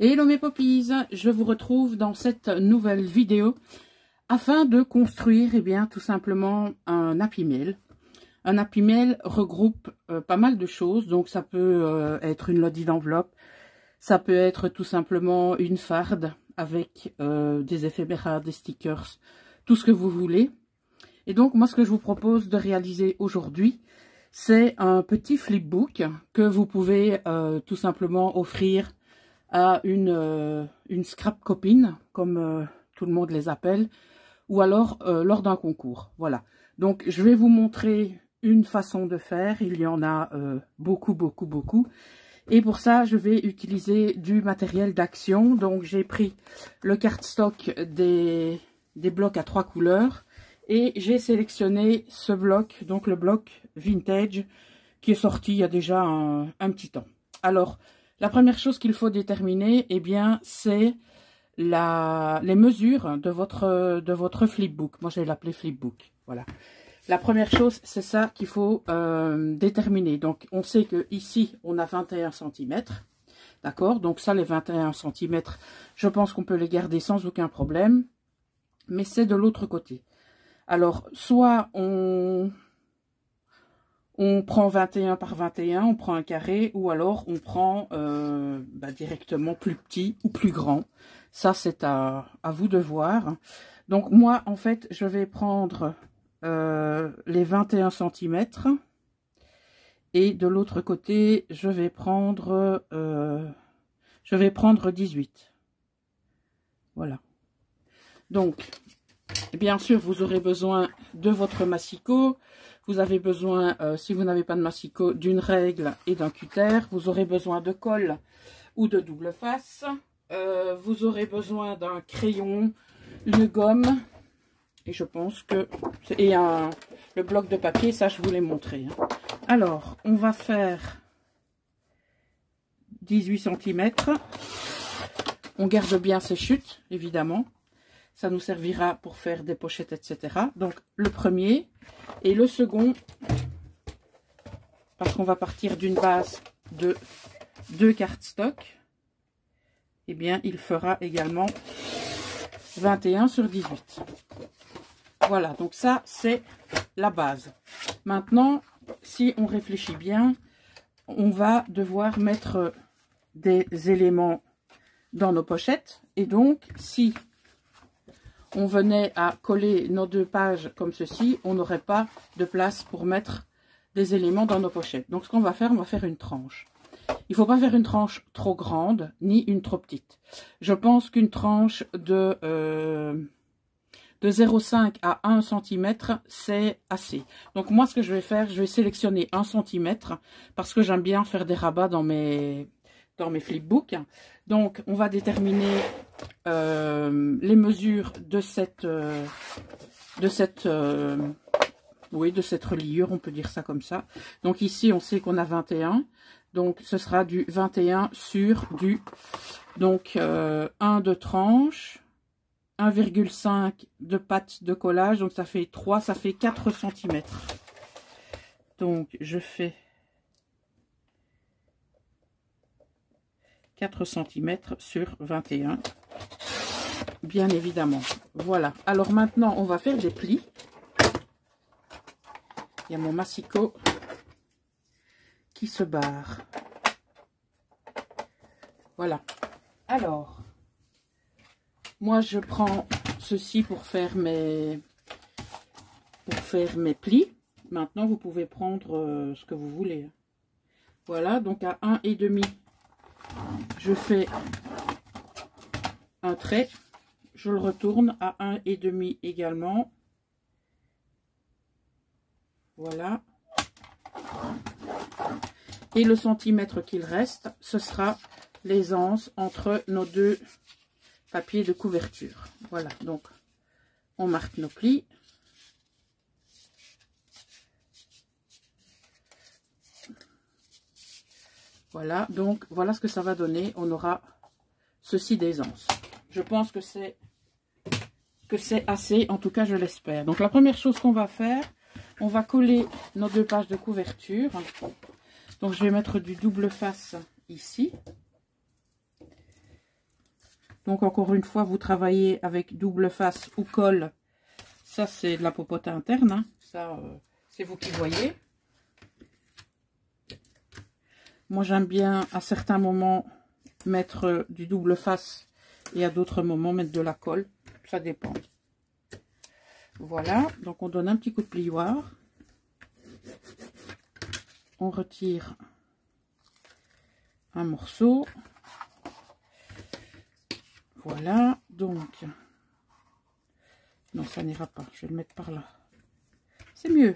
Hello mes poppies, je vous retrouve dans cette nouvelle vidéo afin de construire tout simplement un Happy Mail. Un Happy Mail regroupe pas mal de choses, donc ça peut être une lodi d'enveloppe, ça peut être tout simplement une farde avec des éphémères, des stickers, tout ce que vous voulez. Et donc moi ce que je vous propose de réaliser aujourd'hui, c'est un petit flipbook que vous pouvez tout simplement offrir à une scrap copine, comme tout le monde les appelle, ou alors lors d'un concours. Voilà. Donc je vais vous montrer une façon de faire. Il y en a beaucoup. Et pour ça, je vais utiliser du matériel d'action. Donc j'ai pris le cardstock des blocs à 3 couleurs. Et j'ai sélectionné ce bloc, donc le bloc vintage, qui est sorti il y a déjà un petit temps. Alors, la première chose qu'il faut déterminer, c'est les mesures de votre flipbook. Moi, je vais l'appeler flipbook. Voilà. La première chose, c'est ça qu'il faut déterminer. Donc, on sait que ici, on a 21 cm. D'accord? Donc, ça, les 21 cm, je pense qu'on peut les garder sans aucun problème. Mais c'est de l'autre côté. Alors, soit on prend 21 par 21, on prend un carré, ou alors on prend directement plus petit ou plus grand. Ça, c'est à vous de voir. Donc, moi, en fait, je vais prendre les 21 cm. Et de l'autre côté, je vais prendre 18. Voilà. Donc, bien sûr, vous aurez besoin de votre massicot. Vous avez besoin, si vous n'avez pas de massicot, d'une règle et d'un cutter. Vous aurez besoin de colle ou de double face. Vous aurez besoin d'un crayon, une gomme. Et je pense que... Et le bloc de papier, ça je vous l'ai montré. Alors, on va faire 18 cm. On garde bien ses chutes, évidemment. Ça nous servira pour faire des pochettes, etc. Donc, le premier et le second, parce qu'on va partir d'une base de 2 cardstock, il fera également 21 sur 18. Voilà, donc ça, c'est la base. Maintenant, si on réfléchit bien, on va devoir mettre des éléments dans nos pochettes. Et donc, si on venait à coller nos 2 pages comme ceci, on n'aurait pas de place pour mettre des éléments dans nos pochettes. Donc ce qu'on va faire, on va faire une tranche. Il ne faut pas faire une tranche trop grande, ni une trop petite. Je pense qu'une tranche de 0,5 à 1 cm, c'est assez. Donc moi, ce que je vais faire, je vais sélectionner 1 cm, parce que j'aime bien faire des rabats dans mes flipbooks. Donc on va déterminer les mesures de cette reliure, on peut dire ça comme ça. Donc ici on sait qu'on a 21, donc ce sera du 21 sur du 1 de tranche, 1,5 de pâte de collage, donc ça fait 3, ça fait 4 cm. Donc je fais 4 cm sur 21, bien évidemment. Voilà, alors maintenant on va faire des plis. Il y a mon massicot qui se barre. Voilà, alors moi je prends ceci pour faire mes plis. Maintenant vous pouvez prendre ce que vous voulez. Voilà, donc à 1,5 je fais un trait, je le retourne à 1,5 également. Voilà. Et le centimètre qu'il reste, ce sera l'aisance entre nos 2 papiers de couverture. Voilà, donc on marque nos plis. Voilà, donc voilà ce que ça va donner. On aura ceci d'aisance. Je pense que c'est assez, en tout cas je l'espère. Donc la première chose qu'on va faire, on va coller nos 2 pages de couverture. Donc je vais mettre du double face ici. Donc encore une fois, vous travaillez avec double face ou colle. Ça, c'est de la popote interne, hein. Ça, c'est vous qui voyez. Moi, j'aime bien à certains moments mettre du double face et à d'autres moments mettre de la colle. Ça dépend. Voilà, donc on donne un petit coup de plioir. On retire un morceau. Voilà, donc... Non, ça n'ira pas. Je vais le mettre par là. C'est mieux.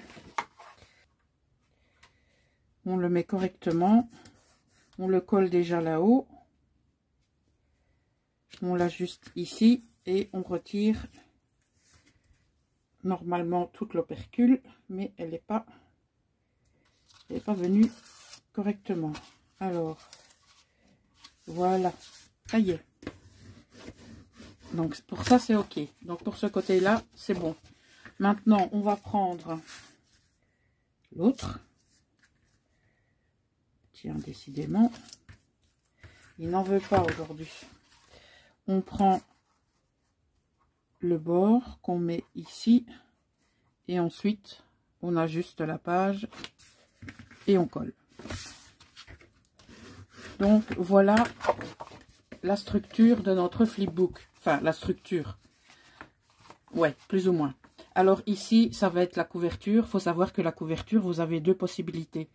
On le met correctement. On le colle déjà là-haut. On l'ajuste ici et on retire normalement toute l'opercule, mais elle n'est pas venue correctement. Alors, voilà, ça y est. Donc pour ça c'est ok. Donc pour ce côté-là, c'est bon. Maintenant, on va prendre l'autre. Tiens, décidément, il n'en veut pas aujourd'hui. On prend le bord qu'on met ici et ensuite on ajuste la page et on colle. Donc voilà la structure de notre flipbook. Enfin, la structure. Ouais, plus ou moins. Alors ici, ça va être la couverture. Il faut savoir que la couverture, vous avez deux possibilités.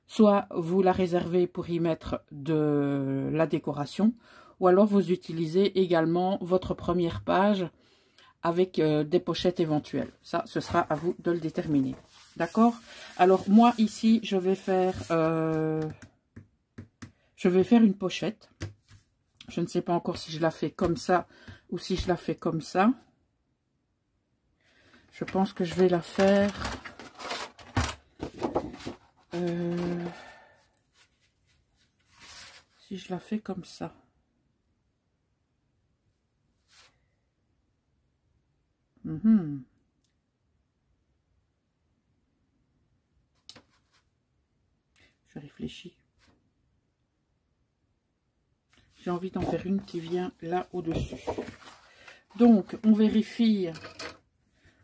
Soit vous la réservez pour y mettre de la décoration, ou alors vous utilisez également votre première page avec des pochettes éventuelles. Ça, ce sera à vous de le déterminer. D'accord? Alors moi ici, je vais faire une pochette. Je ne sais pas encore si je la fais comme ça ou si je la fais comme ça. Je pense que je vais la faire... si je la fais comme ça. Je réfléchis. J'ai envie d'en faire une qui vient là au-dessus. Donc, on vérifie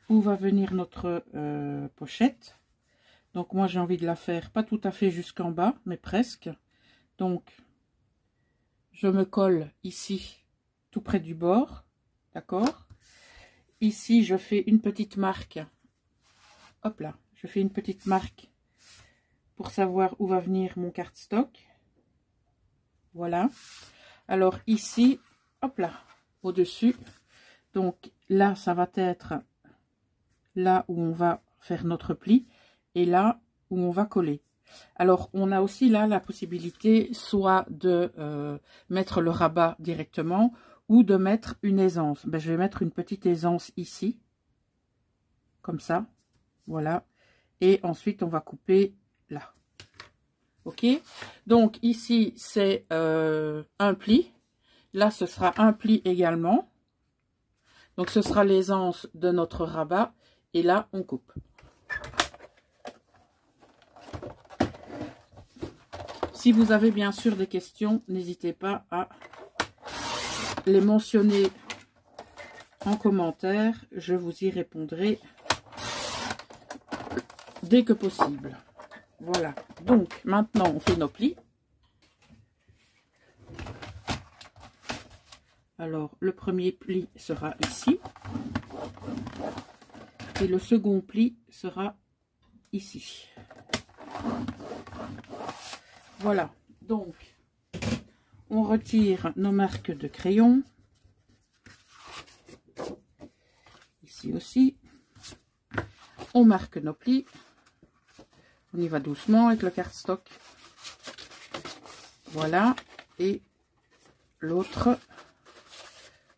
où va venir notre pochette. Donc, moi, j'ai envie de la faire pas tout à fait jusqu'en bas, mais presque. Donc, je me colle ici, tout près du bord. D'accord? Ici, je fais une petite marque. Hop là, je fais une petite marque pour savoir où va venir mon cardstock. Voilà. Alors ici, hop là, au-dessus. Donc là, ça va être là où on va faire notre pli et là où on va coller. Alors, on a aussi là la possibilité soit de mettre le rabat directement ou de mettre une aisance. Ben, je vais mettre une petite aisance ici, comme ça. Voilà. Et ensuite, on va couper là. Ok? Donc, ici, c'est un pli. Là, ce sera un pli également. Donc, ce sera l'aisance de notre rabat. Et là, on coupe. Si vous avez bien sûr des questions, n'hésitez pas à les mentionner en commentaire. Je vous y répondrai dès que possible. Voilà. Donc, maintenant, on fait nos plis. Alors, le premier pli sera ici. Et le second pli sera ici. Voilà. Donc, on retire nos marques de crayon. Ici aussi. On marque nos plis. On y va doucement avec le cardstock. Voilà. Et l'autre.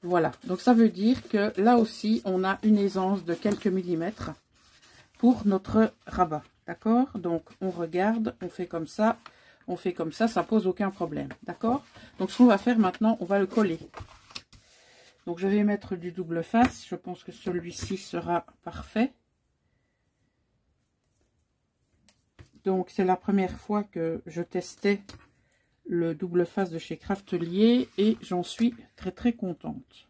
Voilà. Donc ça veut dire que là aussi, on a une aisance de quelques millimètres pour notre rabat. D'accord? Donc on regarde, on fait comme ça, ça pose aucun problème. D'accord? Donc ce qu'on va faire maintenant, on va le coller. Donc je vais mettre du double face. Je pense que celui-ci sera parfait. Donc c'est la première fois que je testais le double face de chez Craftelier et j'en suis très très contente.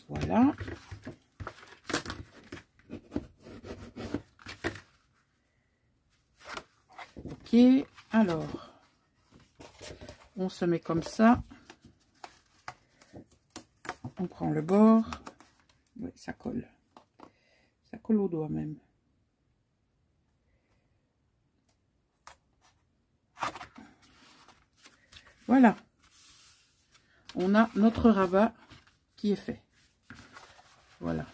Voilà. Ok, alors on se met comme ça. On prend le bord. Oui, ça colle. Ça colle au doigt même. Voilà. On a notre rabat qui est fait. Voilà.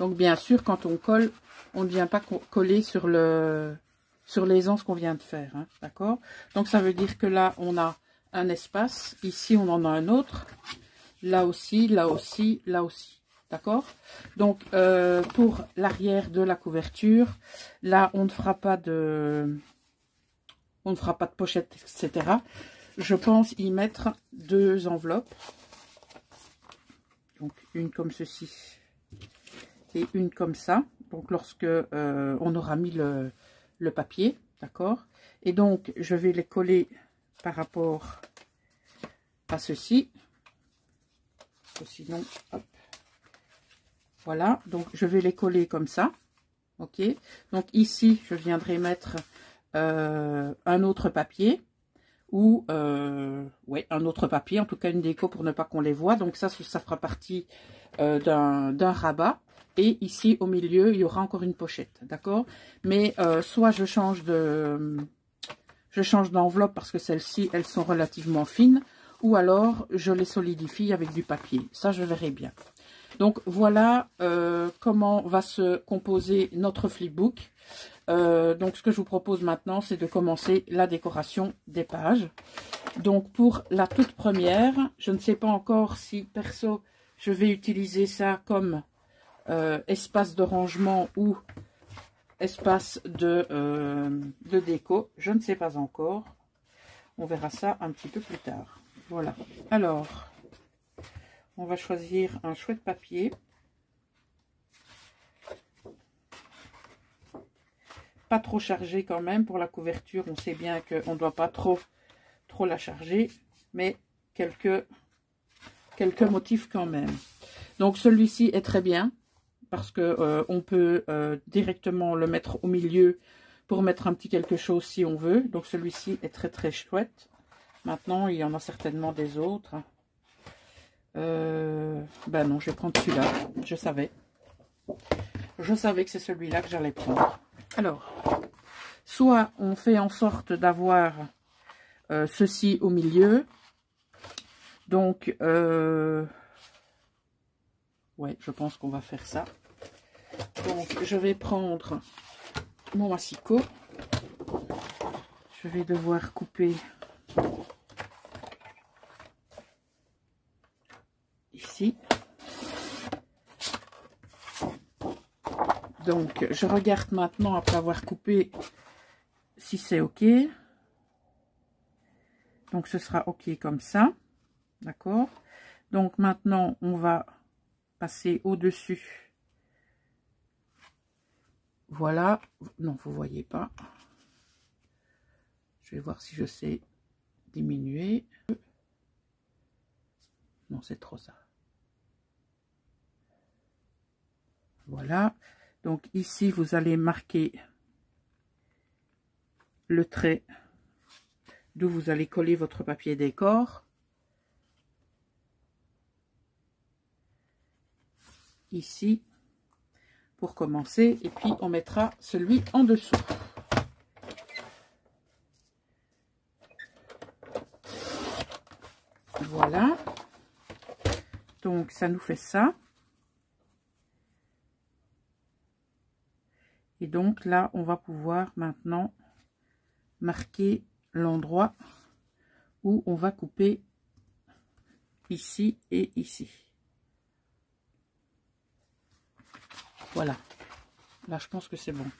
Donc bien sûr, quand on colle, on ne vient pas coller sur les anses qu'on vient de faire. Hein, d'accord? Donc ça veut dire que là, on a un espace. Ici, on en a un autre. Là aussi, là aussi, là aussi. D'accord? Donc, pour l'arrière de la couverture, là, on ne fera pas de pochette, etc. Je pense y mettre 2 enveloppes. Donc, une comme ceci et une comme ça. Donc, lorsque on aura mis le papier, d'accord? Et donc, je vais les coller par rapport à ceci. Sinon, hop. Voilà. Donc, je vais les coller comme ça. Ok. Donc, ici, je viendrai mettre un autre papier. Ou ouais, un autre papier, en tout cas une déco pour ne pas qu'on les voit. Donc ça fera partie d'un rabat. Et ici au milieu, il y aura encore une pochette, d'accord? Mais soit je change d'enveloppe parce que celles-ci, elles sont relativement fines. Ou alors je les solidifie avec du papier. Ça, je verrai bien. Donc voilà comment va se composer notre flipbook. Donc ce que je vous propose maintenant, c'est de commencer la décoration des pages. Donc pour la toute première, je ne sais pas encore si perso je vais utiliser ça comme espace de rangement ou espace de déco. Je ne sais pas encore. On verra ça un petit peu plus tard. Voilà. Alors, on va choisir un chouette papier. Pas trop chargé quand même pour la couverture. On sait bien qu'on ne doit pas trop la charger, mais quelques motifs quand même. Donc celui-ci est très bien parce que on peut directement le mettre au milieu pour mettre un petit quelque chose si on veut. Donc celui-ci est très très chouette. Maintenant, il y en a certainement des autres. Ben non, je vais prendre celui-là. Je savais que c'est celui-là que j'allais prendre. Alors, soit on fait en sorte d'avoir ceci au milieu. Donc, ouais, je pense qu'on va faire ça. Donc, je vais prendre mon massicot. Je vais devoir couper ici. Donc, je regarde maintenant, après avoir coupé, si c'est OK. Donc, ce sera OK comme ça. D'accord? Donc, maintenant, on va passer au-dessus. Voilà. Non, vous ne voyez pas. Je vais voir si je sais diminuer. Non, c'est trop ça. Voilà. Donc, ici, vous allez marquer le trait d'où vous allez coller votre papier décor. Ici, pour commencer. Et puis, on mettra celui en dessous. Voilà. Donc, ça nous fait ça. Et donc, là, on va pouvoir maintenant marquer l'endroit où on va couper ici et ici. Voilà. Là, je pense que c'est bon.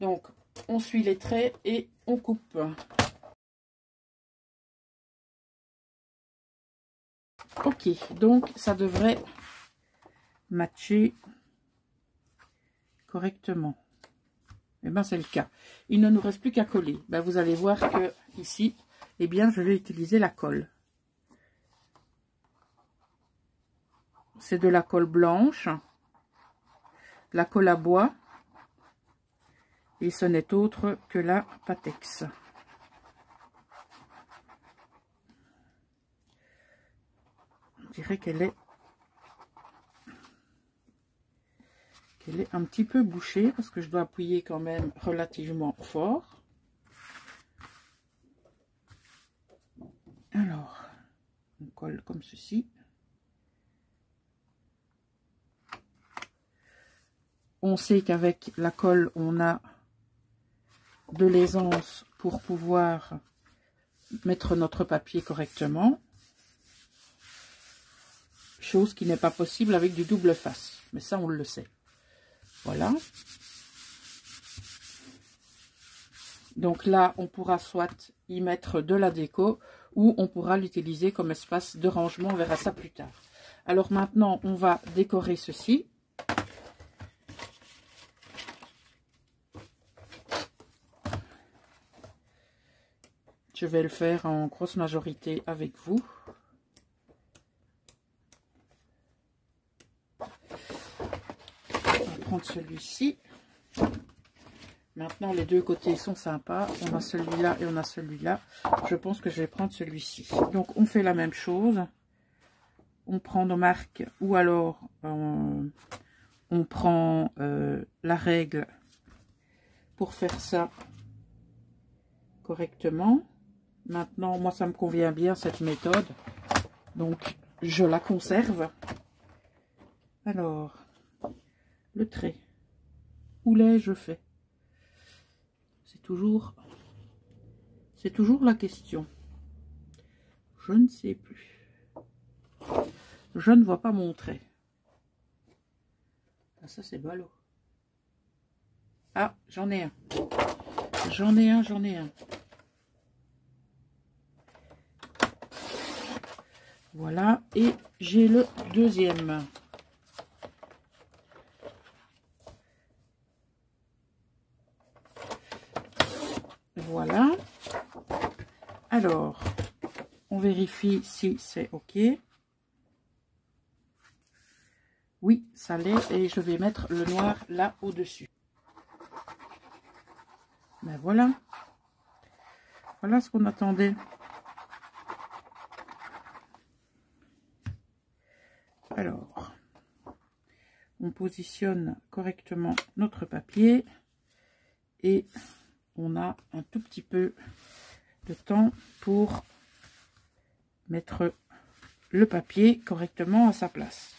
Donc, on suit les traits et on coupe. Ok, donc ça devrait matcher correctement. Eh bien, c'est le cas. Il ne nous reste plus qu'à coller. Ben, vous allez voir que ici, eh bien, je vais utiliser la colle. C'est de la colle blanche, la colle à bois, et ce n'est autre que la Pattex. Je dirais qu'elle est un petit peu bouchée parce que je dois appuyer quand même relativement fort. Alors, on colle comme ceci. On sait qu'avec la colle, on a de l'aisance pour pouvoir mettre notre papier correctement. Chose qui n'est pas possible avec du double face. Mais ça, on le sait. Voilà. Donc là, on pourra soit y mettre de la déco ou on pourra l'utiliser comme espace de rangement. On verra ça plus tard. Alors maintenant, on va décorer ceci. Je vais le faire en grosse majorité avec vous. On va prendre celui-ci. Maintenant, les deux côtés sont sympas. On a celui-là et on a celui-là. Je pense que je vais prendre celui-ci. Donc, on fait la même chose. On prend nos marques ou alors on prend la règle pour faire ça correctement. Maintenant, moi, ça me convient bien, cette méthode. Donc, je la conserve. Alors, le trait. Où l'ai-je fait? C'est toujours la question. Je ne sais plus. Je ne vois pas mon trait. Ah, ça, c'est ballot. Ah, j'en ai un. J'en ai un. Voilà, et j'ai le deuxième. Voilà. Alors, on vérifie si c'est OK. Oui, ça l'est, et je vais mettre le noir là au-dessus. Ben voilà. Voilà ce qu'on attendait. Alors, on positionne correctement notre papier et on a un tout petit peu de temps pour mettre le papier correctement à sa place.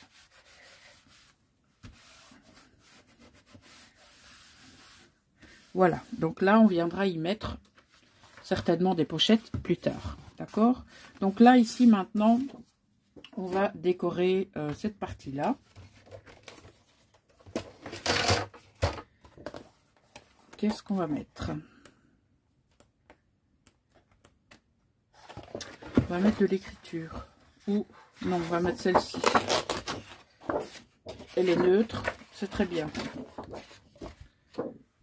Voilà, donc là on viendra y mettre certainement des pochettes plus tard, d'accord? Donc là ici maintenant on va décorer cette partie-là. Qu'est-ce qu'on va mettre? On va mettre de l'écriture. Ou non, on va mettre celle-ci. Elle est neutre, c'est très bien.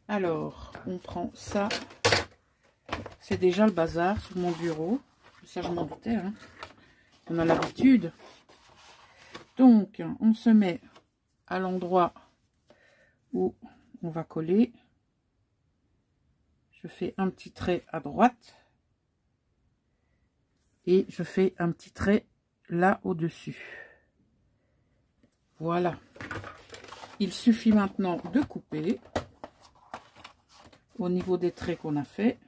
Alors, on prend ça. C'est déjà le bazar sur mon bureau. Ça, je m'en doutais, hein. On a l'habitude. Donc, on se met à l'endroit où on va coller. Je fais un petit trait à droite. Et je fais un petit trait là au-dessus. Voilà. Il suffit maintenant de couper au niveau des traits qu'on a fait.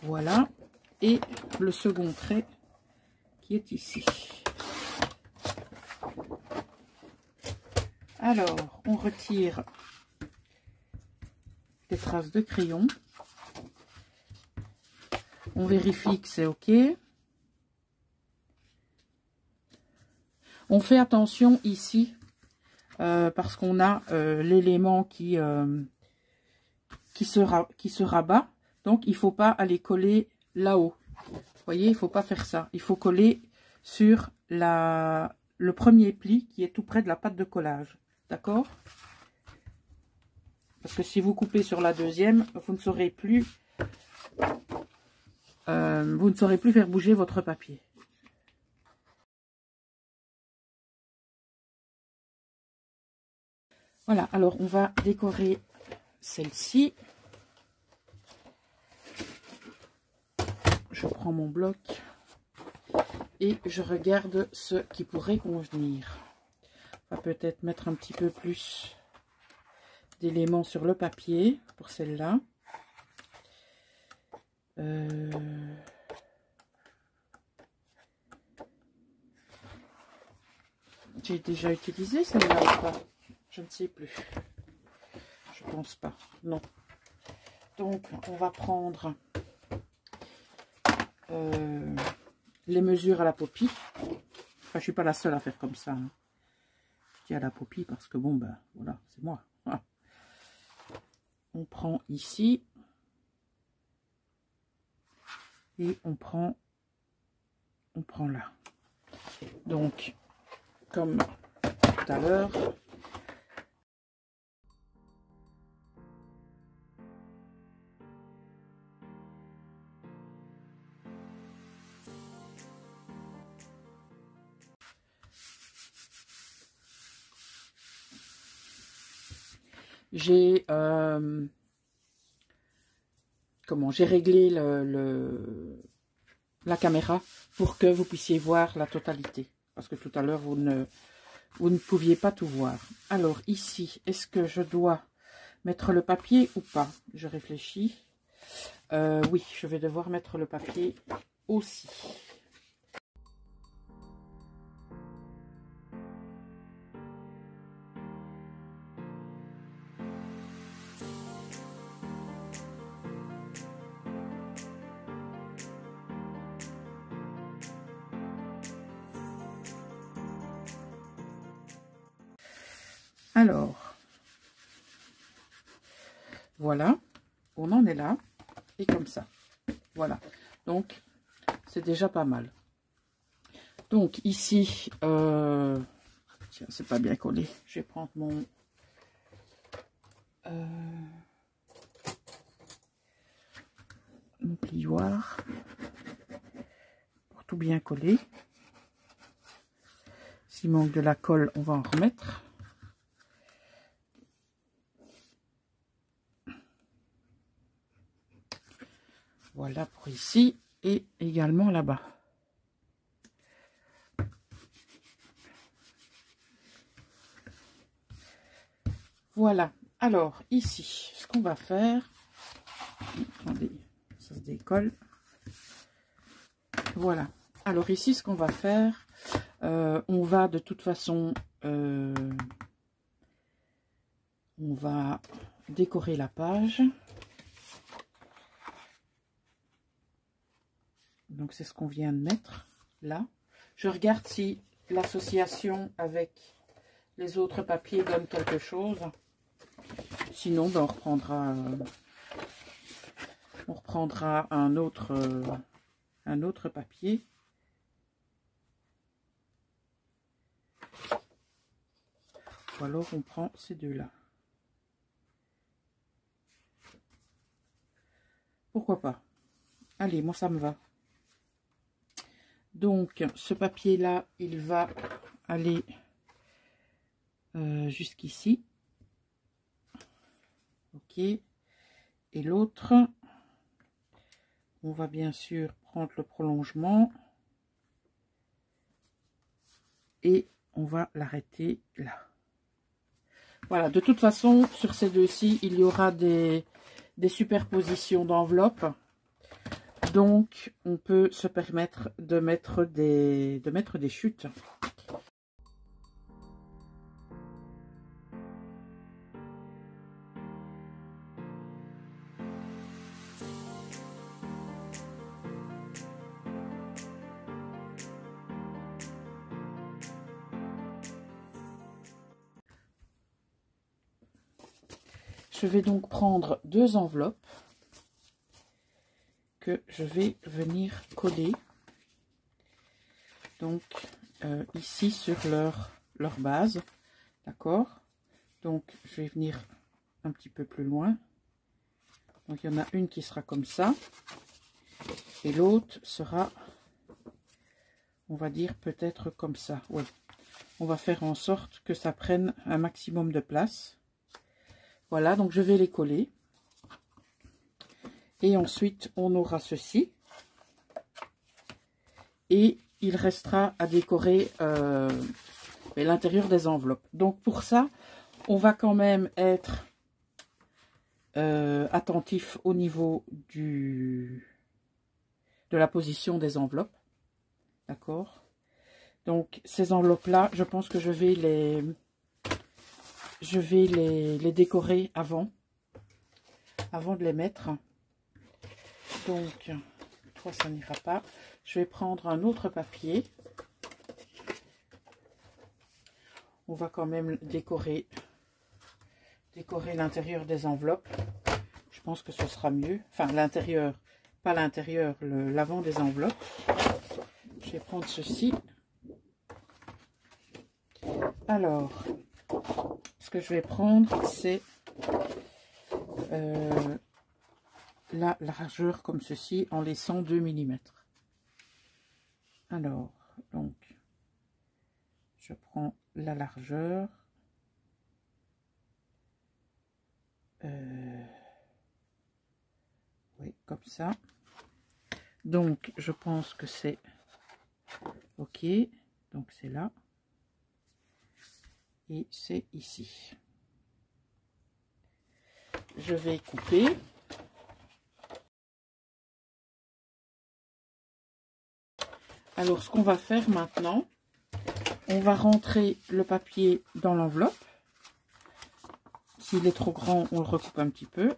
Voilà. Et le second trait qui est ici. Alors, on retire les traces de crayon. On vérifie que c'est OK. On fait attention ici parce qu'on a l'élément qui se rabat. Donc, il ne faut pas aller coller là-haut. Vous voyez, il ne faut pas faire ça. Il faut coller sur le premier pli qui est tout près de la pâte de collage. d'accord? Parce que si vous coupez sur la deuxième, vous ne saurez plus faire bouger votre papier. Voilà, alors on va décorer celle-ci. Je prends mon bloc et je regarde ce qui pourrait convenir. On va peut-être mettre un petit peu plus d'éléments sur le papier pour celle-là. J'ai déjà utilisé celle-là ou pas? Je ne sais plus. Je pense pas. Non. Donc, on va prendre les mesures à la popie. Enfin, je suis pas la seule à faire comme ça. Hein. Je dis à la popie parce que bon, ben voilà, c'est moi. Voilà. On prend ici. Et on prend là. Donc, comme tout à l'heure, j'ai réglé la caméra pour que vous puissiez voir la totalité. Parce que tout à l'heure, vous ne pouviez pas tout voir. Alors ici, est-ce que je dois mettre le papier ou pas? Je réfléchis. Oui, je vais devoir mettre le papier aussi. Alors, voilà, on en est là, et comme ça, voilà, donc c'est déjà pas mal. Donc ici, tiens, c'est pas bien collé, je vais prendre mon plioir pour tout bien coller. S'il manque de la colle, on va en remettre. Voilà pour ici et également là-bas. Voilà. Alors ici, ce qu'on va faire, attendez, ça se décolle. Voilà. Alors ici, ce qu'on va faire, on va de toute façon, on va décorer la page. Donc c'est ce qu'on vient de mettre là. Je regarde si l'association avec les autres papiers donne quelque chose. Sinon, ben, on reprendra un autre papier. Ou alors on prend ces deux-là. Pourquoi pas? Allez, moi ça me va. Donc, ce papier-là, il va aller jusqu'ici. Ok. Et l'autre, on va bien sûr prendre le prolongement. Et on va l'arrêter là. Voilà, de toute façon, sur ces deux-ci, il y aura des superpositions d'enveloppes. Donc, on peut se permettre de mettre des chutes. Je vais donc prendre deux enveloppes que je vais venir coller donc ici sur leur base, d'accord? Donc, je vais venir un petit peu plus loin. Donc, il y en a une qui sera comme ça. Et l'autre sera, on va dire, peut-être comme ça. Oui. On va faire en sorte que ça prenne un maximum de place. Voilà, donc je vais les coller. Et ensuite, on aura ceci. Et il restera à décorer l'intérieur des enveloppes. Donc, pour ça, on va quand même être attentif au niveau de la position des enveloppes. D'accord? Donc, ces enveloppes-là, je pense que je vais les décorer avant de les mettre. Donc, toi, ça n'ira pas. Je vais prendre un autre papier. On va quand même décorer l'intérieur des enveloppes. Je pense que ce sera mieux. Enfin, l'intérieur, pas l'intérieur, l'avant des enveloppes. Je vais prendre ceci. Alors, ce que je vais prendre, c'est la largeur comme ceci, en laissant 2 mm. Alors, donc, je prends la largeur. Oui, comme ça. Donc, je pense que c'est OK. Donc, c'est là. Et c'est ici. Je vais couper. Alors, ce qu'on va faire maintenant, on va rentrer le papier dans l'enveloppe. S'il est trop grand, on le recoupe un petit peu.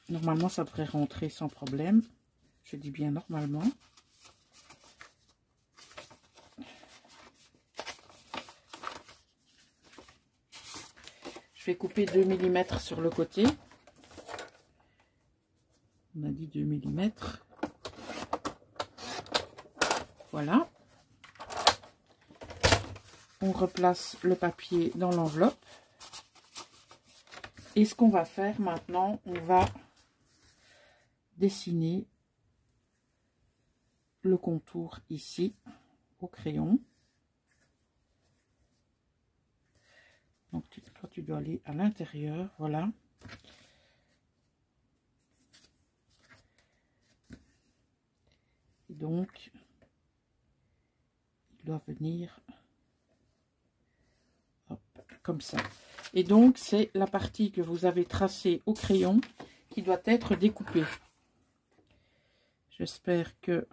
Normalement, ça devrait rentrer sans problème. Je dis bien normalement. Je vais couper 2 mm sur le côté. On a dit 2 mm. Voilà. On replace le papier dans l'enveloppe. Et ce qu'on va faire maintenant, on va dessiner le contour ici au crayon. Donc toi tu dois aller à l'intérieur, voilà. Et donc il doit venir hop, comme ça. Et donc c'est la partie que vous avez tracée au crayon qui doit être découpée. J'espère que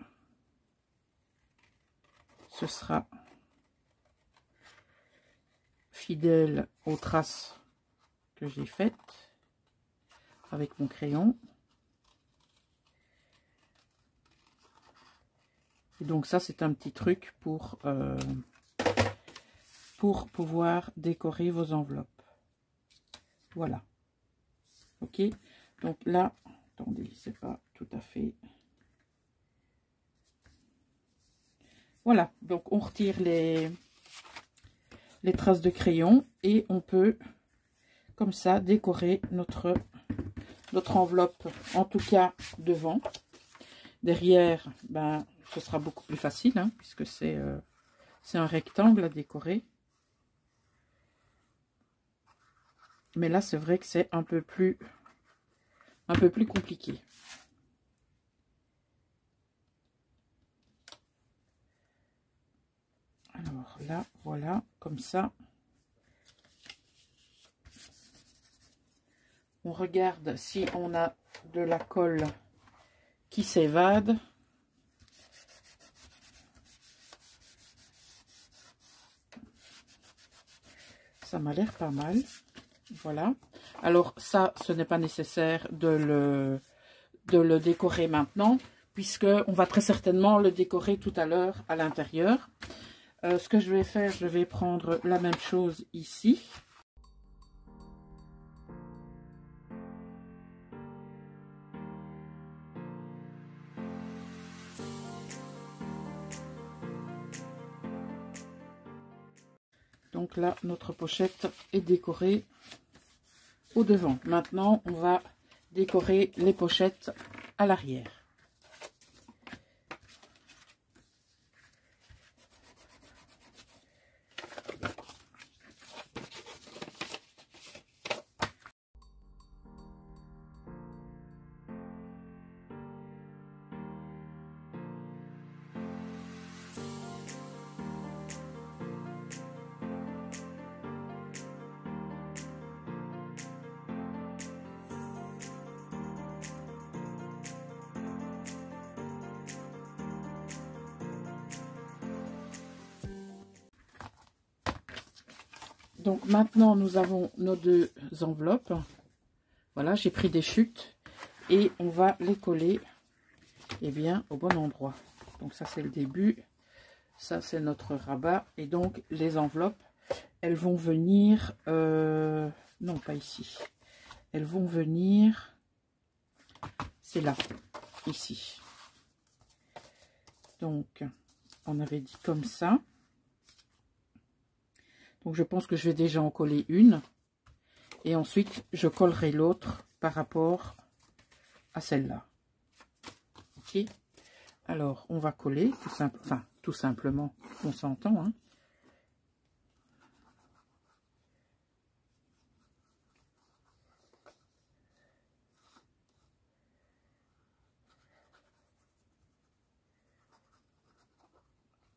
ce sera fidèle aux traces que j'ai faites avec mon crayon. Et donc ça, c'est un petit truc pour pouvoir décorer vos enveloppes. Voilà. Ok. Donc là, attendez, c'est pas tout à fait... Voilà, donc on retire les traces de crayon et on peut comme ça décorer notre enveloppe, en tout cas devant. Derrière, ben, ce sera beaucoup plus facile, hein, puisque c'est un rectangle à décorer. Mais là, c'est vrai que c'est un peu plus compliqué. Alors là, voilà, comme ça. On regarde si on a de la colle qui s'évade. Ça m'a l'air pas mal. Voilà. Alors ça, ce n'est pas nécessaire de le décorer maintenant, puisque on va très certainement le décorer tout à l'heure à l'intérieur. Ce que je vais faire, je vais prendre la même chose ici. Donc là, notre pochette est décorée au devant. Maintenant, on va décorer les pochettes à l'arrière. Donc maintenant, nous avons nos deux enveloppes. Voilà, j'ai pris des chutes et on va les coller bien, au bon endroit. Donc ça, c'est le début. Ça, c'est notre rabat. Et donc, les enveloppes, elles vont venir... non, pas ici. Elles vont venir... C'est là, ici. Donc, on avait dit comme ça. Donc, je pense que je vais déjà en coller une. Et ensuite, je collerai l'autre par rapport à celle-là. Ok. Alors, on va coller, tout simplement, on s'entend. Hein.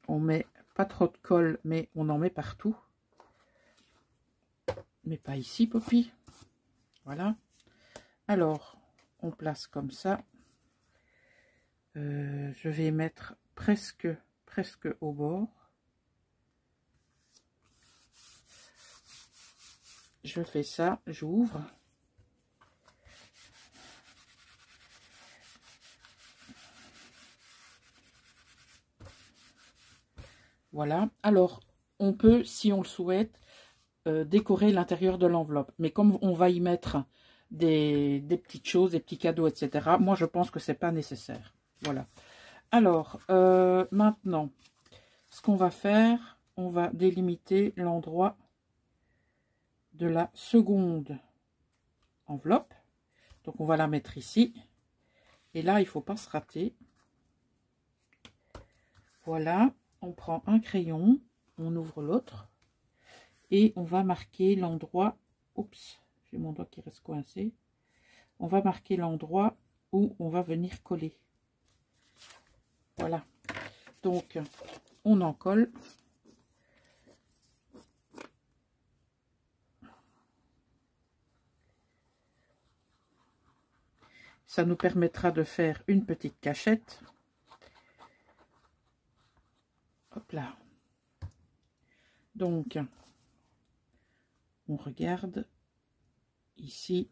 On met pas trop de colle, mais on en met partout. Mais pas ici, Poppy. Voilà. Alors, on place comme ça. Je vais mettre presque au bord. Je fais ça, j'ouvre. Voilà. Alors, on peut, si on le souhaite, décorer l'intérieur de l'enveloppe. Mais comme on va y mettre des petites choses, des petits cadeaux, etc., moi, je pense que c'est pas nécessaire. Voilà. Alors, maintenant, ce qu'on va faire, on va délimiter l'endroit de la seconde enveloppe. Donc, on va la mettre ici. Et là, il ne faut pas se rater. Voilà. On prend un crayon, on ouvre l'autre. Et on va marquer l'endroit... Oups, j'ai mon doigt qui reste coincé. On va marquer l'endroit où on va venir coller. Voilà. Donc, on en colle. Ça nous permettra de faire une petite cachette. Hop là. Donc, on regarde ici.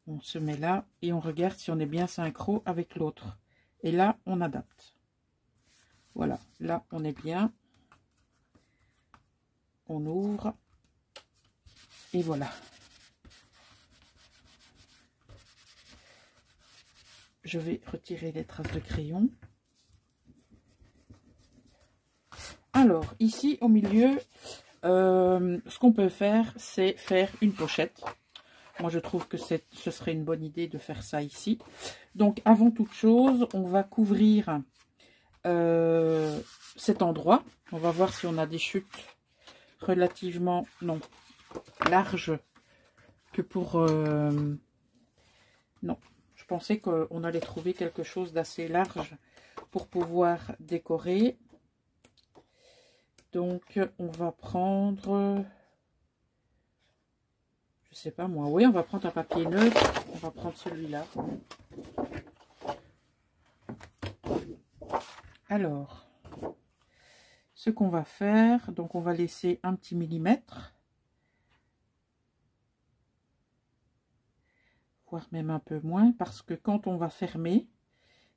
On se met là et on regarde si on est bien synchro avec l'autre. Et là, on adapte. Voilà, là, on est bien. On ouvre. Et voilà. Je vais retirer les traces de crayon. Alors, ici, au milieu, ce qu'on peut faire, c'est faire une pochette. Moi, je trouve que ce serait une bonne idée de faire ça ici. Donc, avant toute chose, on va couvrir cet endroit. On va voir si on a des chutes relativement, non, larges que pour... non, je pensais qu'on allait trouver quelque chose d'assez large pour pouvoir décorer. Donc, on va prendre... Je sais pas moi. Oui, on va prendre un papier neutre. On va prendre celui-là. Alors, ce qu'on va faire, donc on va laisser un petit millimètre. Voire même un peu moins, parce que quand on va fermer,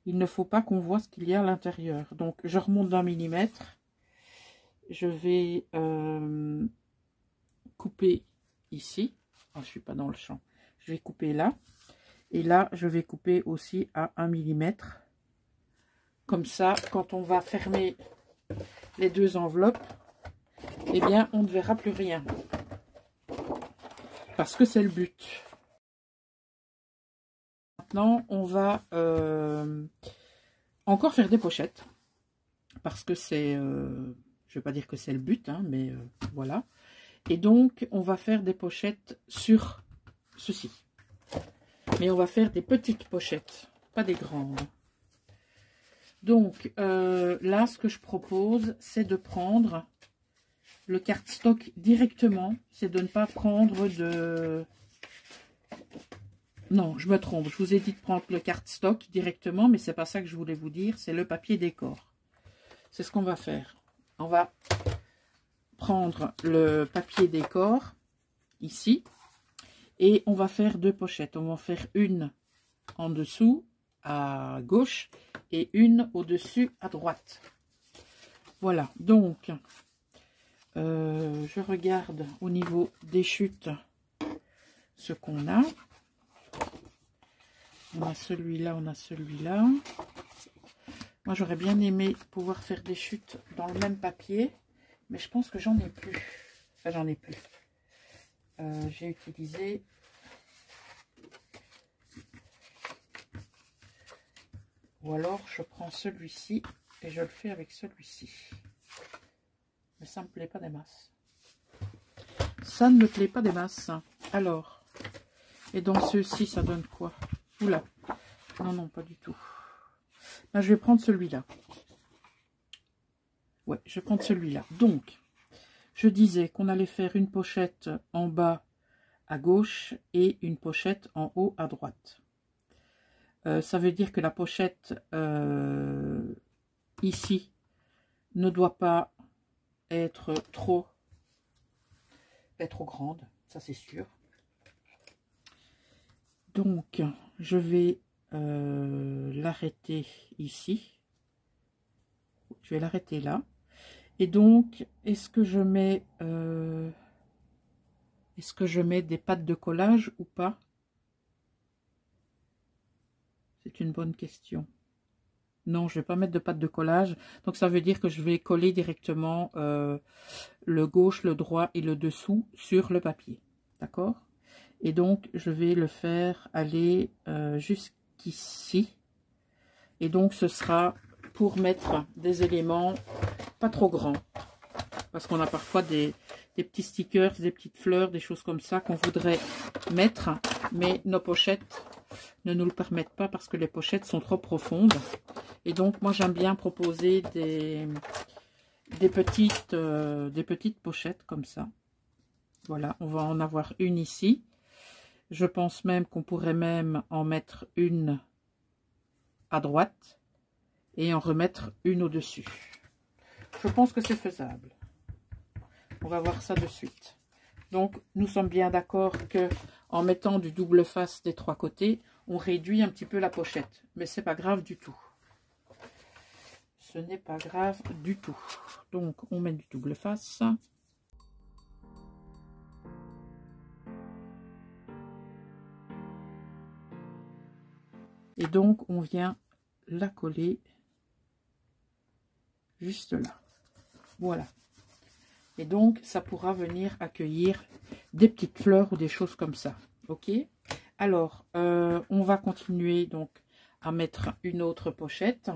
il ne faut pas qu'on voit ce qu'il y a à l'intérieur. Donc, je remonte d'un millimètre. Je vais couper ici. Je ne suis pas dans le champ. Je vais couper là. Et là, je vais couper aussi à 1 millimètre. Comme ça, quand on va fermer les deux enveloppes, eh bien, on ne verra plus rien. Parce que c'est le but. Maintenant, on va encore faire des pochettes. Parce que c'est... je ne vais pas dire que c'est le but, hein, mais voilà. Et donc, on va faire des pochettes sur ceci. Mais on va faire des petites pochettes, pas des grandes. Donc, là, ce que je propose, c'est de prendre le cardstock directement. C'est de ne pas prendre de... Non, je me trompe. Je vous ai dit de prendre le cardstock directement, mais c'est pas ça que je voulais vous dire. C'est le papier décor. C'est ce qu'on va faire. On va prendre le papier décor, ici. Et on va faire deux pochettes. On va en faire une en dessous, à gauche, et une au-dessus, à droite. Voilà, donc... je regarde au niveau des chutes ce qu'on a. On a celui-là, on a celui-là. Moi, j'aurais bien aimé pouvoir faire des chutes dans le même papier, mais je pense que j'en ai plus. Enfin, j'en ai plus. J'ai utilisé... Ou alors, je prends celui-ci et je le fais avec celui-ci. Mais ça ne me plaît pas des masses. Ça ne me plaît pas des masses. Alors, et dans ceux-ci, ça donne quoi? Oula. Non, non, pas du tout. Là, je vais prendre celui-là. Ouais, je vais prendre celui-là. Donc, je disais qu'on allait faire une pochette en bas à gauche et une pochette en haut à droite. Ça veut dire que la pochette ici ne doit pas être trop grande, ça c'est sûr. Donc je vais l'arrêter ici, je vais l'arrêter là, et donc est-ce que je mets des pattes de collage ou pas? C'est une bonne question. Non, je ne vais pas mettre de pattes de collage. Donc, ça veut dire que je vais coller directement le gauche, le droit et le dessous sur le papier. D'accord? Et donc, je vais le faire aller jusqu'ici. Et donc, ce sera pour mettre des éléments pas trop grands. Parce qu'on a parfois des petits stickers, des petites fleurs, des choses comme ça qu'on voudrait mettre. Mais nos pochettes ne nous le permettent pas parce que les pochettes sont trop profondes. Et donc, moi, j'aime bien proposer des petites pochettes comme ça. Voilà, on va en avoir une ici. Je pense même qu'on pourrait même en mettre une à droite et en remettre une au-dessus. Je pense que c'est faisable. On va voir ça de suite. Donc, nous sommes bien d'accord que en mettant du double face des trois côtés, on réduit un petit peu la pochette. Mais c'est pas grave du tout. Ce n'est pas grave du tout. Donc, on met du double face. Et donc, on vient la coller juste là. Voilà. Et donc, ça pourra venir accueillir des petites fleurs ou des choses comme ça. Ok? Alors, on va continuer donc à mettre une autre pochette.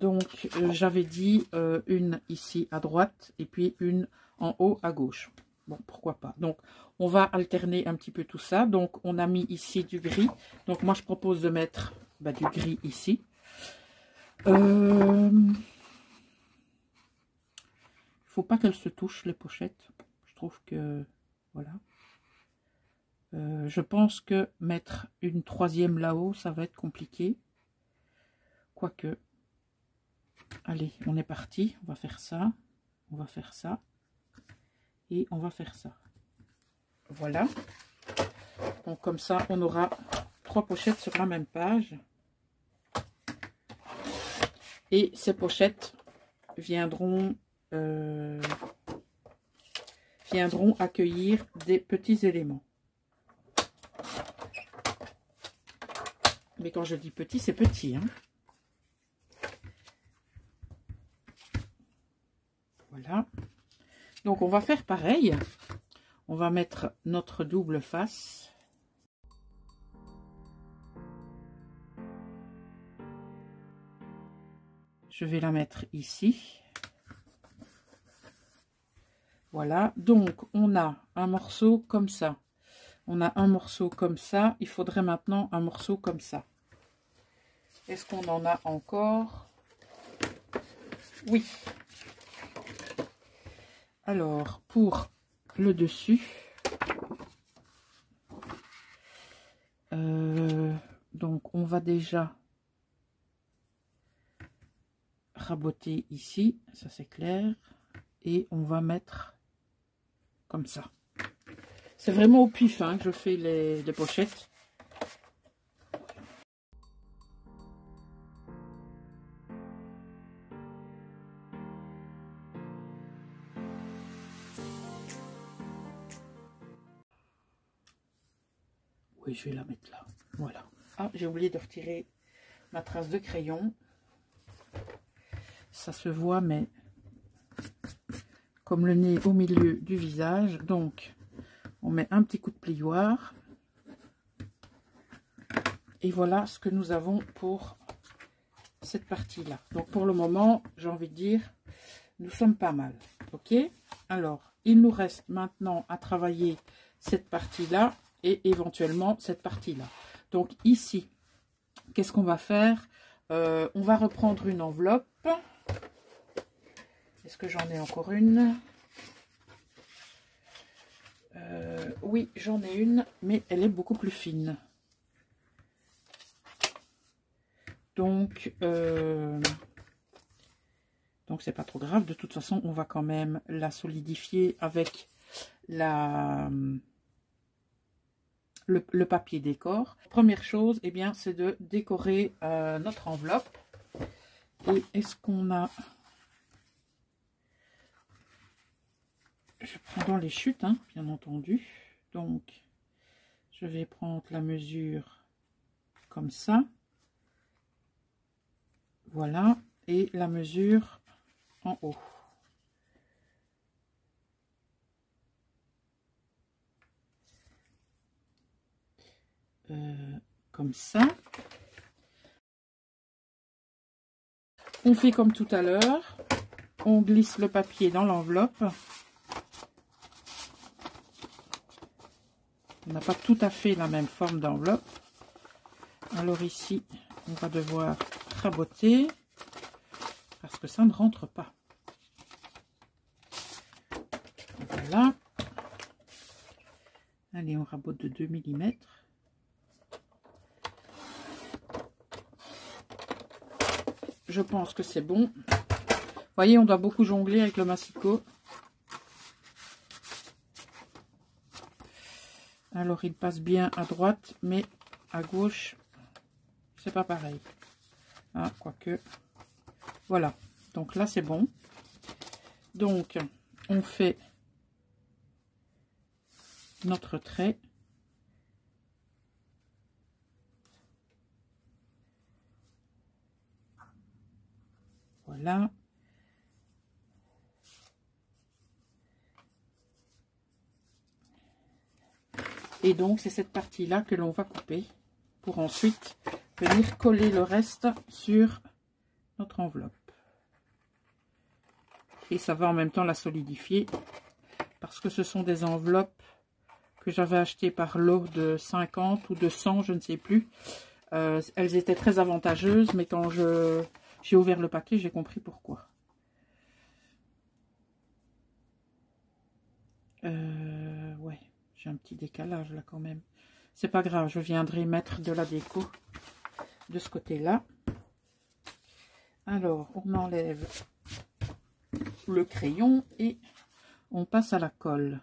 Donc, j'avais dit une ici à droite et puis une en haut à gauche. Bon, pourquoi pas. Donc, on va alterner un petit peu tout ça. Donc, on a mis ici du gris. Donc, moi, je propose de mettre du gris ici. Faut pas qu'elles se touchent, les pochettes. Je trouve que... Voilà. Je pense que mettre une troisième là-haut, ça va être compliqué. Quoique... Allez, on est parti. On va faire ça. On va faire ça. Et on va faire ça. Voilà. Donc comme ça, on aura 3 pochettes sur la même page. Et ces pochettes viendront accueillir des petits éléments. Mais quand je dis petit, c'est petit, hein. Voilà. Donc on va faire pareil. On va mettre notre double face. Je vais la mettre ici. Voilà, donc on a un morceau comme ça. On a un morceau comme ça. Il faudrait maintenant un morceau comme ça. Est-ce qu'on en a encore? Oui. Alors, pour le dessus, donc on va déjà raboter ici, ça c'est clair, et on va mettre comme ça. C'est vraiment au pif hein, que je fais les pochettes. Oui, je vais la mettre là. Voilà. Ah, j'ai oublié de retirer ma trace de crayon. Ça se voit, mais comme le nez au milieu du visage. Donc, on met un petit coup de plioir. Et voilà ce que nous avons pour cette partie-là. Donc, pour le moment, j'ai envie de dire, nous sommes pas mal. Ok? Alors, il nous reste maintenant à travailler cette partie-là et éventuellement cette partie-là. Donc, ici, qu'est-ce qu'on va faire? On va reprendre une enveloppe. Est-ce que j'en ai encore une? Oui, j'en ai une, mais elle est beaucoup plus fine. Donc c'est pas trop grave. De toute façon, on va quand même la solidifier avec le papier décor. Première chose, eh bien, c'est de décorer notre enveloppe. Et est-ce qu'on a... Je prends dans les chutes, hein, bien entendu. Donc, je vais prendre la mesure comme ça. Voilà. Et la mesure en haut. Comme ça. On fait comme tout à l'heure. On glisse le papier dans l'enveloppe. On n'a pas tout à fait la même forme d'enveloppe. Alors ici, on va devoir raboter parce que ça ne rentre pas. Voilà. Allez, on rabote de 2 mm. Je pense que c'est bon. Vous voyez, on doit beaucoup jongler avec le massicot. Alors, il passe bien à droite, mais à gauche, c'est pas pareil. Ah, quoique. Voilà. Donc là, c'est bon. Donc, on fait notre trait. Voilà. Et donc, c'est cette partie-là que l'on va couper pour ensuite venir coller le reste sur notre enveloppe. Et ça va en même temps la solidifier parce que ce sont des enveloppes que j'avais achetées par lot de 50 ou de 100, je ne sais plus. Elles étaient très avantageuses, mais quand j'ai ouvert le paquet, j'ai compris pourquoi. Ouais, j'ai un petit décalage là quand même. C'est pas grave, je viendrai mettre de la déco de ce côté-là. Alors, on enlève le crayon et on passe à la colle.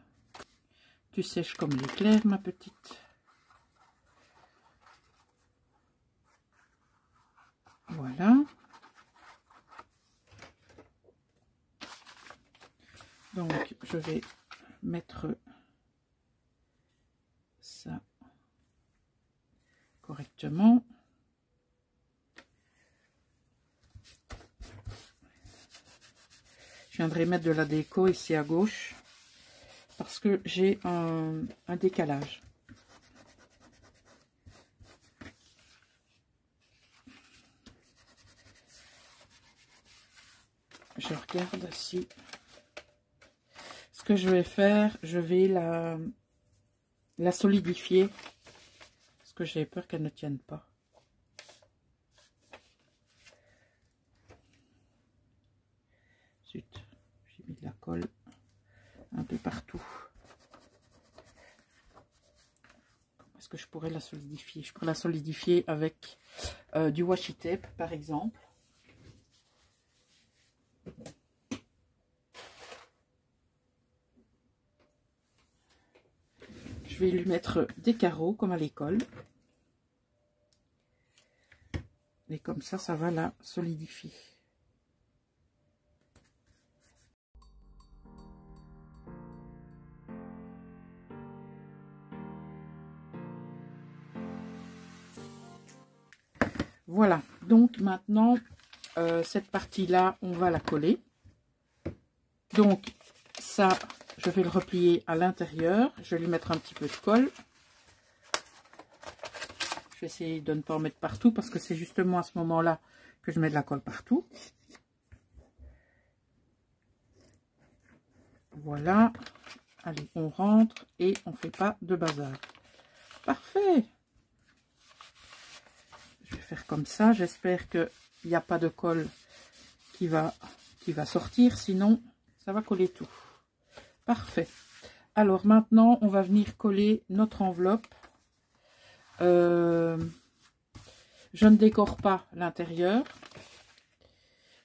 Tu sèches comme l'éclair, ma petite. Voilà. Donc, je vais mettre ça correctement. Je viendrai mettre de la déco ici à gauche parce que j'ai un décalage. Je regarde si... Ce que je vais faire, je vais la solidifier parce que j'ai peur qu'elle ne tienne pas. Zut, j'ai mis de la colle un peu partout. Comment est-ce que je pourrais la solidifier? Je pourrais la solidifier avec du washi tape par exemple. Je vais lui mettre des carreaux comme à l'école. Et comme ça, ça va la solidifier. Voilà, donc maintenant, cette partie-là, on va la coller. Donc, ça, je vais le replier à l'intérieur. Je vais lui mettre un petit peu de colle. Je vais essayer de ne pas en mettre partout parce que c'est justement à ce moment-là que je mets de la colle partout. Voilà. Allez, on rentre et on ne fait pas de bazar. Parfait. Je vais faire comme ça. J'espère qu'il n'y a pas de colle qui va sortir. Sinon, ça va coller tout. Parfait. Alors maintenant, on va venir coller notre enveloppe. Je ne décore pas l'intérieur.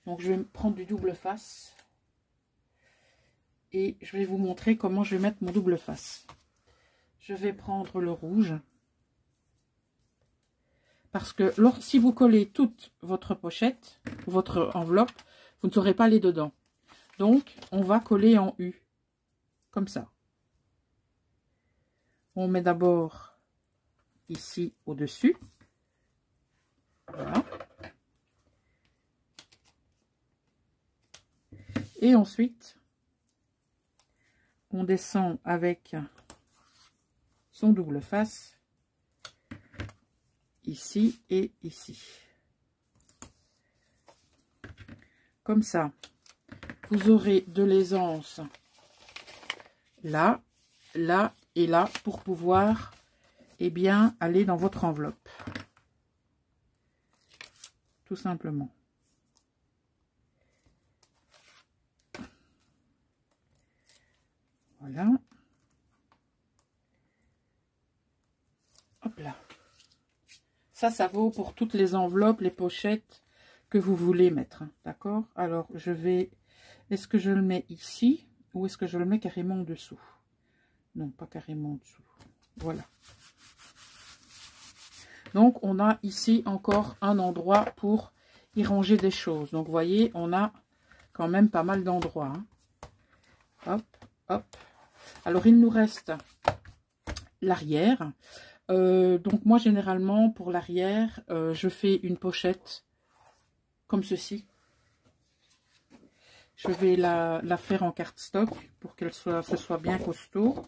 Donc, je vais prendre du double face. Et je vais vous montrer comment je vais mettre mon double face. Je vais prendre le rouge. Parce que si vous collez toute votre pochette, votre enveloppe, vous ne saurez pas aller dedans. Donc, on va coller en U. Comme ça. On met d'abord ici au-dessus. Voilà. Et ensuite, on descend avec son double face. Ici et ici. Comme ça, vous aurez de l'aisance là, là et là pour pouvoir bien aller dans votre enveloppe. Tout simplement. Voilà. Hop là. Ça vaut pour toutes les enveloppes, les pochettes que vous voulez mettre. Hein, d'accord? Alors, je vais... Est-ce que je le mets ici ou est-ce que je le mets carrément en dessous? Non, pas carrément en dessous. Voilà. Donc, on a ici encore un endroit pour y ranger des choses. Donc, vous voyez, on a quand même pas mal d'endroits. Hein. Hop, hop. Alors, il nous reste l'arrière. Donc moi généralement pour l'arrière je fais une pochette comme ceci. Je vais la faire en cardstock pour qu'elle soit bien costaud.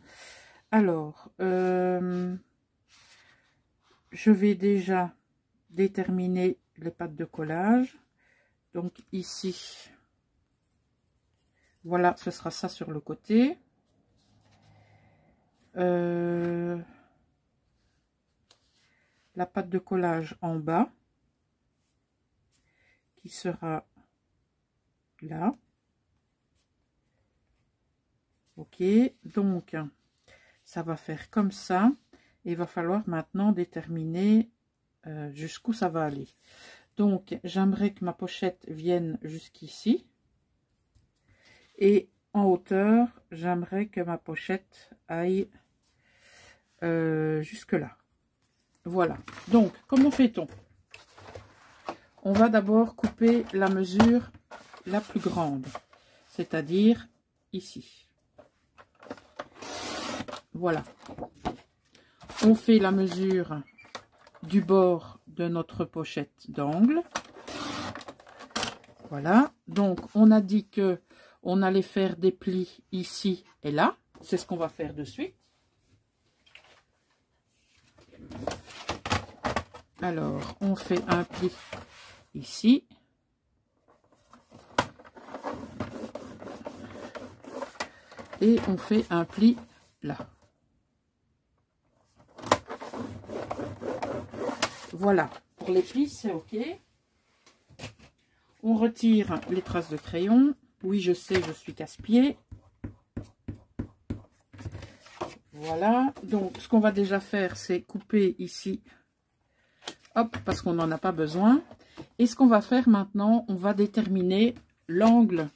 Alors je vais déjà déterminer les pattes de collage. Donc ici voilà, ce sera ça sur le côté. La patte de collage en bas qui sera là. Ok, donc ça va faire comme ça. Et il va falloir maintenant déterminer jusqu'où ça va aller. Donc j'aimerais que ma pochette vienne jusqu'ici. Et en hauteur, j'aimerais que ma pochette aille jusque là. Voilà, donc comment fait-on? On va d'abord couper la mesure la plus grande, c'est-à-dire ici. Voilà. On fait la mesure du bord de notre pochette d'angle. Voilà, donc on a dit que on allait faire des plis ici et là. C'est ce qu'on va faire de suite. Alors, on fait un pli ici. Et on fait un pli là. Voilà, pour les plis, c'est OK. On retire les traces de crayon. Oui, je sais, je suis casse-pied. Voilà, donc ce qu'on va déjà faire, c'est couper ici. Hop, parce qu'on n'en a pas besoin. Et ce qu'on va faire maintenant, on va déterminer l'angle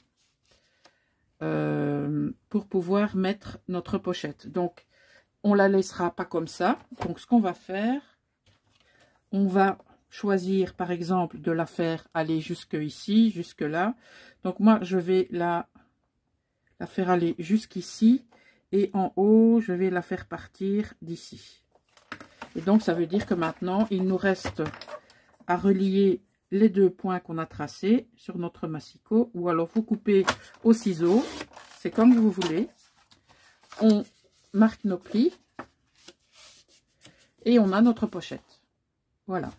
pour pouvoir mettre notre pochette. Donc, on la laissera pas comme ça. Donc, ce qu'on va faire, on va choisir, par exemple, de la faire aller jusque ici, jusque là. Donc, moi, je vais la faire aller jusqu'ici. Et en haut, je vais la faire partir d'ici. Et donc, ça veut dire que maintenant, il nous reste à relier les deux points qu'on a tracés sur notre massicot. Ou alors, vous coupez au ciseau. C'est comme vous voulez. On marque nos plis. Et on a notre pochette. Voilà.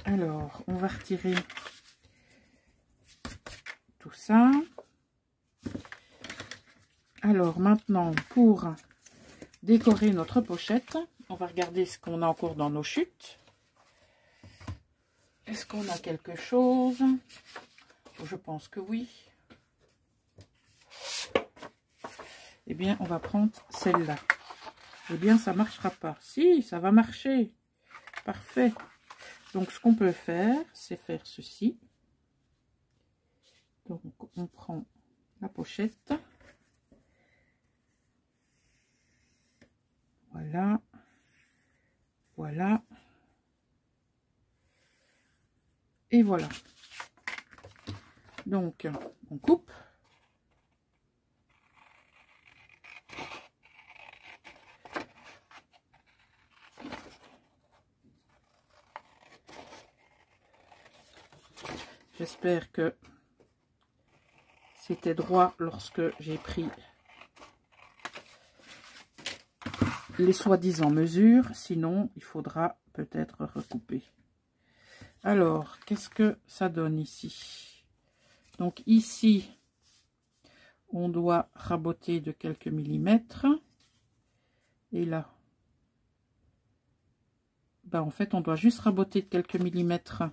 Alors, on va retirer tout ça. Alors, maintenant, pour décorer notre pochette, on va regarder ce qu'on a encore dans nos chutes. Est-ce qu'on a quelque chose? Je pense que oui. Eh bien, on va prendre celle-là. Eh bien, ça ne marchera pas. Si, ça va marcher. Parfait. Donc, ce qu'on peut faire, c'est faire ceci. Donc, on prend la pochette. Voilà. Voilà. Et voilà. Donc, on coupe. J'espère que c'était droit lorsque j'ai pris les soi-disant mesures. Sinon, il faudra peut-être recouper. Alors, qu'est-ce que ça donne ici? Donc ici, on doit raboter de quelques millimètres. Et là, ben, en fait, on doit juste raboter de quelques millimètres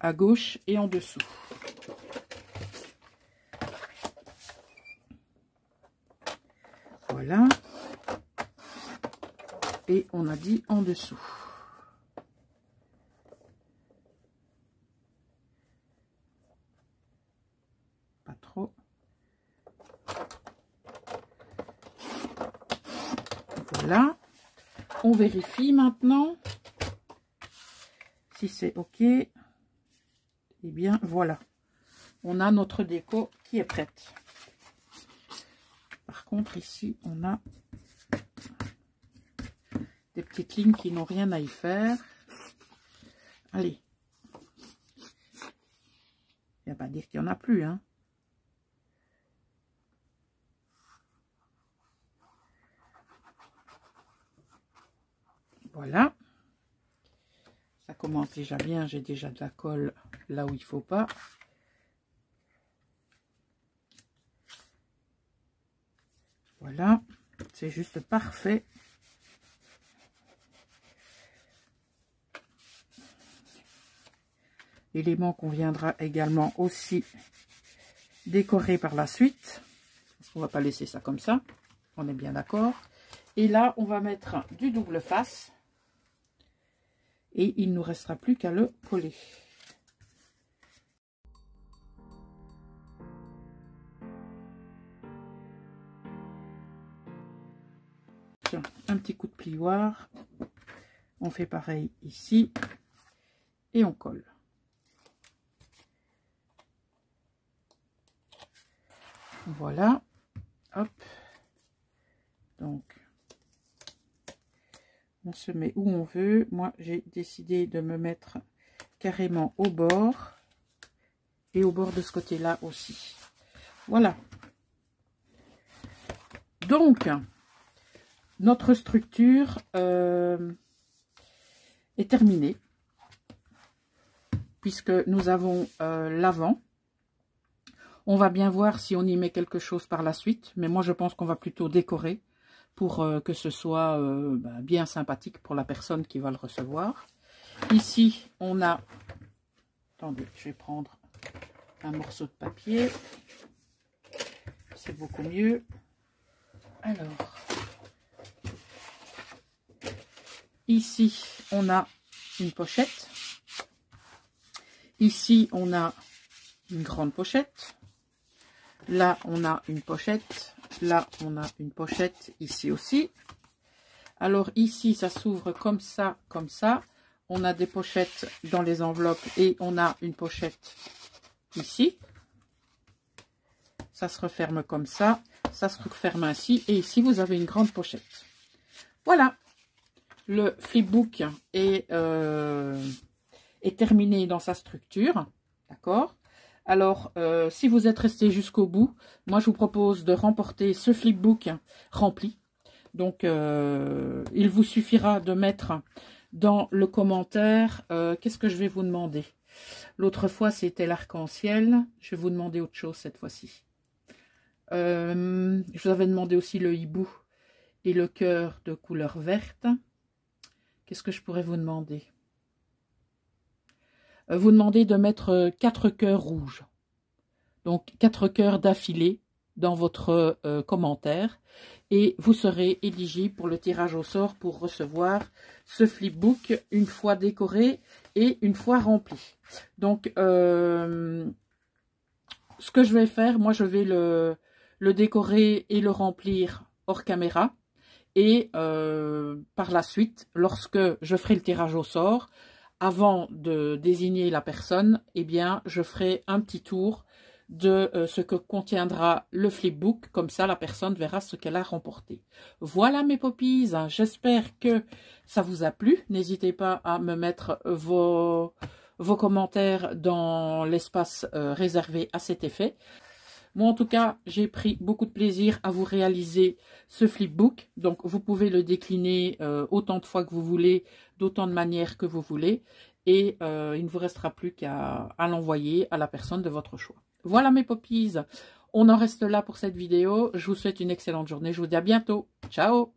à gauche et en dessous. Voilà. Et on a dit en dessous. Pas trop. Voilà. On vérifie maintenant si c'est OK. Eh bien, voilà. On a notre déco qui est prête. Par contre, ici, on a des petites lignes qui n'ont rien à y faire. Allez. Il ne va pas dire qu'il n'y en a plus, hein. Voilà. Ça commence déjà bien. J'ai déjà de la colle là où il ne faut pas. Voilà. C'est juste parfait. Élément qu'on viendra également aussi décorer par la suite. Parce qu'on ne va pas laisser ça comme ça. On est bien d'accord. Et là, on va mettre du double face. Et il ne nous restera plus qu'à le coller. Tiens, un petit coup de plioir. On fait pareil ici. Et on colle. Voilà. Hop. Donc, on se met où on veut. Moi, j'ai décidé de me mettre carrément au bord. Et au bord de ce côté-là aussi. Voilà. Donc, notre structure est terminée. Puisque nous avons l'avant. On va bien voir si on y met quelque chose par la suite. Mais moi, je pense qu'on va plutôt décorer pour que ce soit bien sympathique pour la personne qui va le recevoir. Ici, on a... Attendez, je vais prendre un morceau de papier. C'est beaucoup mieux. Alors, ici, on a une pochette. Ici, on a une grande pochette. Là, on a une pochette. Là, on a une pochette. Ici aussi. Alors, ici, ça s'ouvre comme ça, comme ça. On a des pochettes dans les enveloppes et on a une pochette ici. Ça se referme comme ça. Ça se referme ainsi. Et ici, vous avez une grande pochette. Voilà. Le flipbook est terminé dans sa structure. D'accord? Alors, si vous êtes resté jusqu'au bout, moi, je vous propose de remporter ce flipbook rempli. Donc, il vous suffira de mettre dans le commentaire, qu'est-ce que je vais vous demander? L'autre fois, c'était l'arc-en-ciel. Je vais vous demander autre chose cette fois-ci. Je vous avais demandé aussi le hibou et le cœur de couleur verte. Qu'est-ce que je pourrais vous demander? Vous demandez de mettre 4 cœurs rouges. Donc, 4 cœurs d'affilée dans votre commentaire. Et vous serez éligible pour le tirage au sort pour recevoir ce flipbook une fois décoré et une fois rempli. Donc, ce que je vais faire, moi, je vais le décorer et le remplir hors caméra. Et par la suite, lorsque je ferai le tirage au sort, avant de désigner la personne, eh bien, je ferai un petit tour de ce que contiendra le flipbook. Comme ça, la personne verra ce qu'elle a remporté. Voilà mes poppies, j'espère que ça vous a plu. N'hésitez pas à me mettre vos commentaires dans l'espace réservé à cet effet. Moi, en tout cas, j'ai pris beaucoup de plaisir à vous réaliser ce flipbook. Donc, vous pouvez le décliner autant de fois que vous voulez, d'autant de manières que vous voulez. Et il ne vous restera plus qu'à l'envoyer à la personne de votre choix. Voilà mes poppies. On en reste là pour cette vidéo. Je vous souhaite une excellente journée. Je vous dis à bientôt. Ciao!